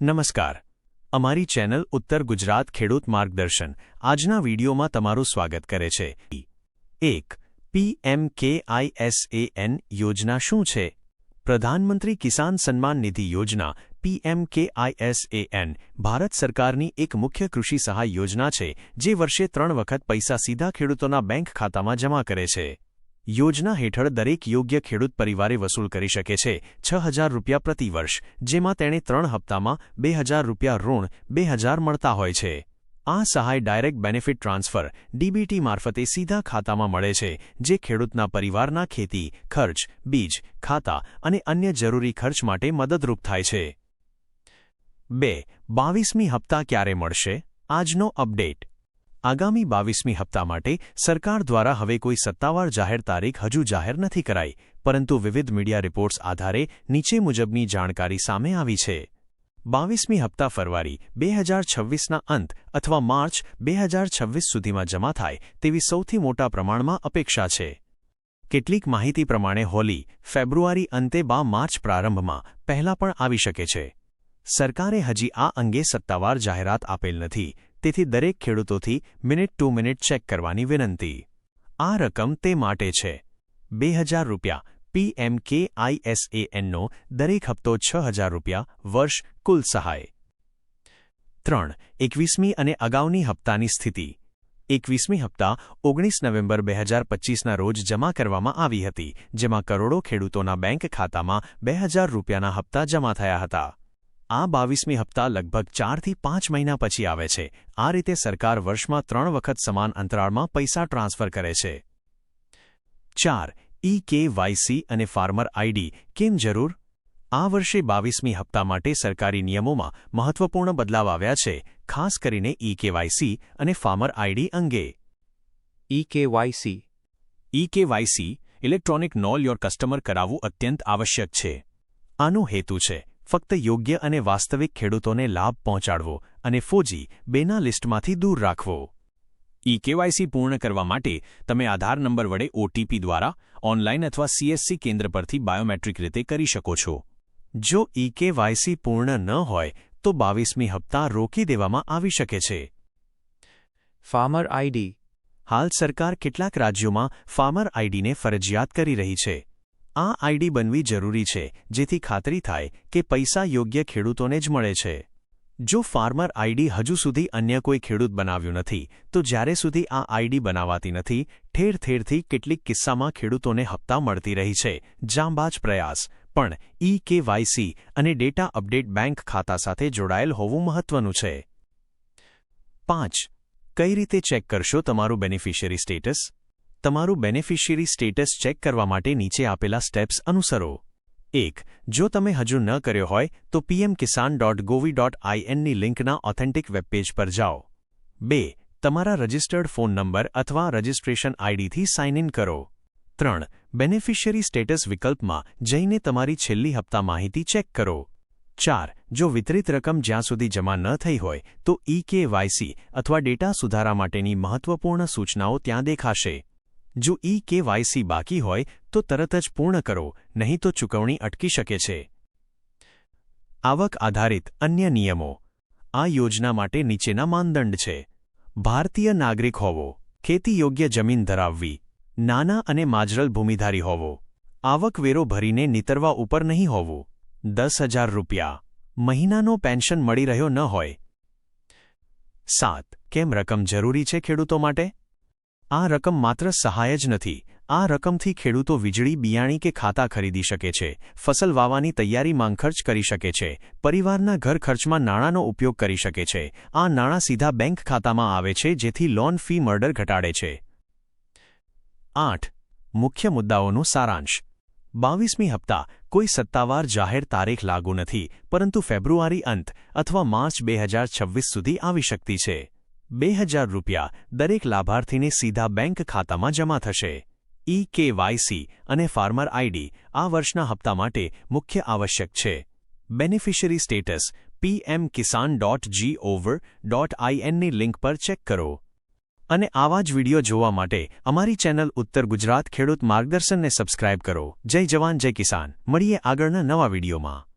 નમસ્કાર, અમારી ચેનલ ઉત્તર ગુજરાત ખેડૂત માર્ગદર્શન આજના વિડીયોમાં તમારું સ્વાગત કરે છે। 1. પીએમકેઆઈએસએન યોજના શું છે? પ્રધાનમંત્રી કિસાન સન્માન નિધિ યોજના પીએમકેઆઈએસએન ભારત સરકારની એક મુખ્ય કૃષિ સહાય યોજના છે જે વર્ષે 3 વખત પૈસા સીધા ખેડૂતોના બેંક ખાતામાં જમા કરે છે। યોજના હેઠળ દરેક યોગ્ય ખેડૂત પરિવારે વસૂલ કરી શકે છે 6,000 રૂપિયા પ્રતિ વર્ષ, જેમાં તેણે 3 હપ્તામાં 2,000 રૂપિયા ઋણ 2,000 મળતા હોય છે। આ સહાય ડાયરેક્ટ બેનિફિટ ટ્રાન્સફર ડીબીટી મારફતે સીધા ખાતામાં મળે છે, જે ખેડૂતના પરિવારના ખેતી ખર્ચ, બીજ, ખાતા અને અન્ય જરૂરી ખર્ચ માટે મદદરૂપ થાય છે। 2. 22મી હપ્તા ક્યારે મળશે? આજનો અપડેટ। આગામી 22મી હપ્તા માટે સરકાર દ્વારા હવે કોઈ સત્તાવાર જાહેર તારીખ હજુ જાહેર નથી કરાઈ, પરંતુ વિવિધ મીડિયા રિપોર્ટ્સ આધારે નીચે મુજબની જાણકારી સામે આવી છે। 22મી હપ્તા ફરવરી 2026ના અંત અથવા માર્ચ 2026 સુધીમાં જમા થાય તેવી સૌથી મોટા પ્રમાણમાં અપેક્ષા છે। કેટલીક માહિતી પ્રમાણે હોલી ફેબ્રુઆરી અંતે માર્ચ પ્રારંભમાં પહેલા પણ આવી શકે છે। સરકારે હજી આ અંગે સત્તાવાર જાહેરાત આપેલ નથી, તેથી દરેક ખેડૂતોથી મિનિટ ટુ મિનિટ ચેક કરવાની વિનંતી। આ રકમ તે માટે છે 2,000 રૂપિયા પીએમકેઆઈએસએનનો દરેક હપ્તો 6,000 રૂપિયા વર્ષ કુલ સહાય। 3. 21મી અને અગાઉની હપ્તાની સ્થિતિ। 21મી હપ્તા 19 નવેમ્બર 2025ના રોજ જમા કરવામાં આવી હતી, જેમાં કરોડો ખેડૂતોના બેંક ખાતામાં 2,000 રૂપિયાના હપ્તા જમા થયા હતા। આ 22મી હપ્તા લગભગ 4 થી 5 મહિના પછી આવે છે। આ રીતે સરકાર વર્ષમાં 3 વખત સમાન અંતરાળમાં પૈસા ટ્રાન્સફર કરે છે। 4. ઈ-કેવાયસી અને ફાર્મર આઈડી કેમ જરૂર? આ વર્ષે 22મી હપ્તા માટે સરકારી નિયમોમાં મહત્વપૂર્ણ બદલાવ આવ્યા છે, ખાસ કરીને ઈ-કેવાયસી અને ફાર્મર આઈડી અંગે। ઈ-કેવાયસી ઇલેક્ટ્રોનિક નોલ યોર કસ્ટમર કરાવવું અત્યંત આવશ્યક છે। આનો હેતુ છે ફક્ત યોગ્ય અને વાસ્તવિક ખેડૂતોને લાભ પહોંચાડવો અને ફોજી બેના લિસ્ટમાંથી દૂર રાખવો। ઈ-કેવાયસી પૂર્ણ કરવા માટે તમે આધાર નંબર વડે ઓટીપી દ્વારા ઓનલાઈન અથવા સીએસસી કેન્દ્ર પરથી બાયોમેટ્રિક રીતે કરી શકો છો। જો ઈ-કેવાયસી પૂર્ણ ન હોય તો 22મી હપ્તા રોકી દેવામાં આવી શકે છે। Farmer ID. હાલ સરકાર કેટલાક રાજ્યોમાં ફાર્મર આઈડીને ફરજિયાત કરી રહી છે। આ આઈડી બનવી જરૂરી છે, જેથી ખાતરી થાય કે પૈસા યોગ્ય ખેડૂતોને જ મળે છે। જો ફાર્મર આઈડી હજુ સુધી અન્ય કોઈ ખેડૂત બનાવ્યું નથી, તો જ્યારે સુધી આ આઈડી બનાવાતી નથી, ઠેર ઠેરથી કેટલીક કિસ્સામાં ખેડૂતોને હપ્તા મળતી રહી છે। જાંબાજ પ્રયાસ, પણ ઈ-કેવાયસી અને ડેટા અપડેટ બેંક ખાતા સાથે જોડાયેલ હોવું મહત્વનું છે। 5. કઈ રીતે ચેક કરશો તમારું બેનિફિશિયરી સ્ટેટસ? તમારું બેનિફિશિયરી સ્ટેટસ ચેક કરવા માટે નીચે આપેલા સ્ટેપ્સ અનુસરો। 1. જો તમે હજુ ન કર્યો હોય તો pmkisan.gov.in ની લિંકના ઓથેન્ટિક વેબપેજ પર જાઓ। 2. તમારા રજિસ્ટર્ડ ફોન નંબર અથવા રજિસ્ટ્રેશન આઈડીથી સાઇન ઇન કરો। 3. બેનિફિશિયરી સ્ટેટસ વિકલ્પમાં જઈને તમારી છેલ્લી હપ્તા માહિતી ચેક કરો। 4. જો વિતરિત રકમ જ્યાં સુધી જમા ન થઈ હોય તો ઈ-કેવાયસી અથવા ડેટા સુધારા માટેની મહત્વપૂર્ણ સૂચનાઓ ત્યાં દેખાશે। જો ઈ-કેવાયસી બાકી હોય તો તરત જ પૂર્ણ કરો, નહીં તો ચૂકવણી અટકી શકે છે। આવક આધારિત અન્ય નિયમો। આ યોજના માટે નીચેના માનદંડ છે: ભારતીય નાગરિક હોવો, ખેતી યોગ્ય જમીન ધરાવવી, નાના અને માજરલ ભૂમિધારી હોવો, આવકવેરો ભરીને નીતરવા ઉપર નહીં હોવું, 10,000 રૂપિયા, મહિનાનો પેન્શન મળી રહ્યો ન હોય। 7. કેમ રકમ જરૂરી છે ખેડૂતો માટે? આ રકમ માત્ર સહાય જ નથી। આ રકમથી ખેડૂતો વીજળી, બિયાણી કે ખાતા ખરીદી શકે છે, ફસલ વાવવાની તૈયારીમાં ખર્ચ કરી શકે છે, પરિવારના ઘર ખર્ચમાં નાણાંનો ઉપયોગ કરી શકે છે। આ નાણાં સીધા બેંક ખાતામાં આવે છે, જેથી લોન ફી મર્ડર ઘટાડે છે। 8. મુખ્ય મુદ્દાઓનું સારાંશ। 22મી હપ્તા કોઈ સત્તાવાર જાહેર તારીખ લાગુ નથી, પરંતુ ફેબ્રુઆરી અંત અથવા માર્ચ 2026 સુધી આવી શકતી છે। 2,000 રૂપિયા દરેક લાભાર્થીને સીધા બેંક ખાતામાં જમા થશે। ઈ-કેવાયસી અને ફાર્મર આઈડી આ વર્ષના હપ્તા માટે મુખ્ય આવશ્યક છે। બેનિફિશિયરી સ્ટેટસ pmkisan.gov.in ની લિંક પર ચેક કરો। અને આવા જ વિડિયો જોવા માટે અમારી ચેનલ ઉત્તર ગુજરાત ખેડૂત માર્ગદર્શનને સબસ્ક્રાઇબ કરો। જય જવાન જય કિસાન, મળીએ આગળના નવા વિડિયોમાં।